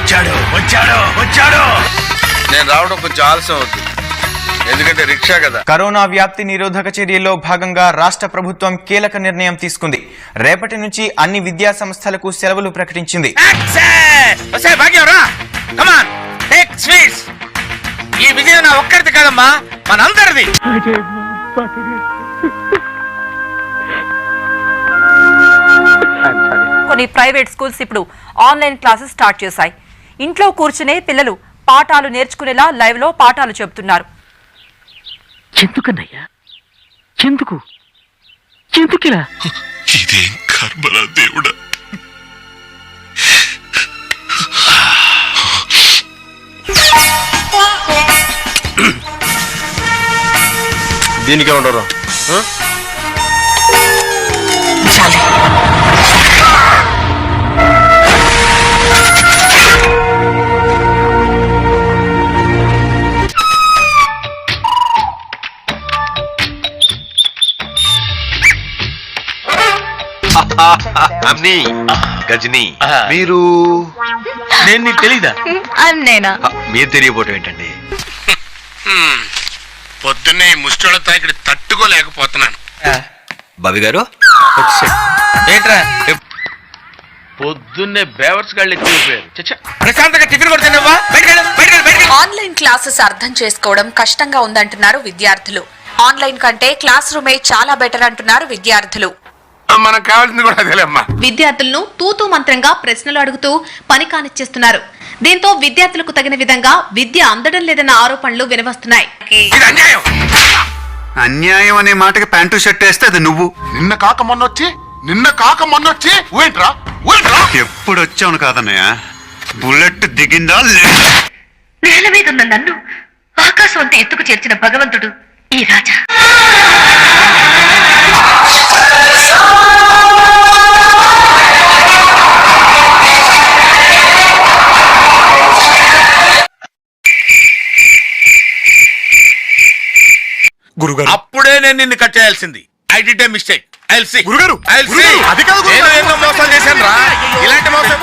వచ్చాడు వచ్చాడు వచ్చాడు. నేను రావడం కొంచెం ఆలస్యం అవుతుంది, ఎందుకంటే రిక్షా కదా. కరోనా వ్యాప్తి నిరోధక చర్యల్లో భాగంగా రాష్ట్ర ప్రభుత్వం కీలక నిర్ణయం తీసుకుంది. రేపటి నుంచి అన్ని విద్యా సంస్థలకు సెలవులు ప్రకటించింది. ఈ విజయం నా ఒక్కరిది కాదమ్మా, మనందరిది. కొన్ని ప్రైవేట్ స్కూల్స్ ఇప్పుడు ఆన్లైన్ క్లాసెస్ స్టార్ట్ చేశాయి. ఇంట్లో కూర్చునే పిల్లలు పాఠాలు నేర్చుకునేలా లైవ్ లో పాఠాలు చెబుతున్నారు. ఎందుకన్నయ్యా, ఎందుకు ఎందుకిలా? ఇదేం కర్మరా దేవుడా. దీనికే ఉండరు. అమ్ని గజని మీరు నేను నీకు తెలీదా? నేనా? మీరు తెలియపోవటం ఏంటండి? పొద్దున్నే ముష్టోళ్ళతో ఇక్కడ తట్టుకోలేకపోతున్నాను. బాబీ గారు ఏంట్రా పొద్దున్నే బేవర్స్ గాళ్ళు ఎత్తిపోయారు. ప్రశాంతంగా టిఫిన్ కొడుతున్నావా? ఆన్లైన్ క్లాసెస్ అర్థం చేసుకోవడం కష్టంగా ఉందంటున్నారు విద్యార్థులు. ఆన్లైన్ కంటే క్లాస్ రూమే చాలా బెటర్ అంటున్నారు విద్యార్థులు. మనకు కావాల్సింది కూడా అదేలేమ్మా. విద్యార్థులను తూతూ మంత్రంగా ప్రశ్నలు అడుగుతూ పని కానిచ్చేస్తున్నారు. దీంతో విద్యార్థులకు తగిన విధంగా విద్య అందడం లేదన్న ఆరోపణలు వినవస్తున్నాయి. అన్యాయం అనే మాటకి ప్యాంటు షర్ట్ వేస్తే అది నువ్వు. నిన్న కాక మొన్నొచ్చి ఎప్పుడు వచ్చావును కాదన్నయ్య, బుల్లెట్ దిగిందా? నేల మీద ఉన్న నన్ను ఆకాశం అంతా ఎత్తుకు చేర్చిన భగవంతుడు ఈ రాజా. గురుగారు, అప్పుడే నేను నిన్ను కట్ చేయాల్సింది. I did a mistake. I will see. గురుగారు, ఐ విల్ సీ. అది కాదు, నేను మోసం చేశాను రా. ఇలాంటి మోసం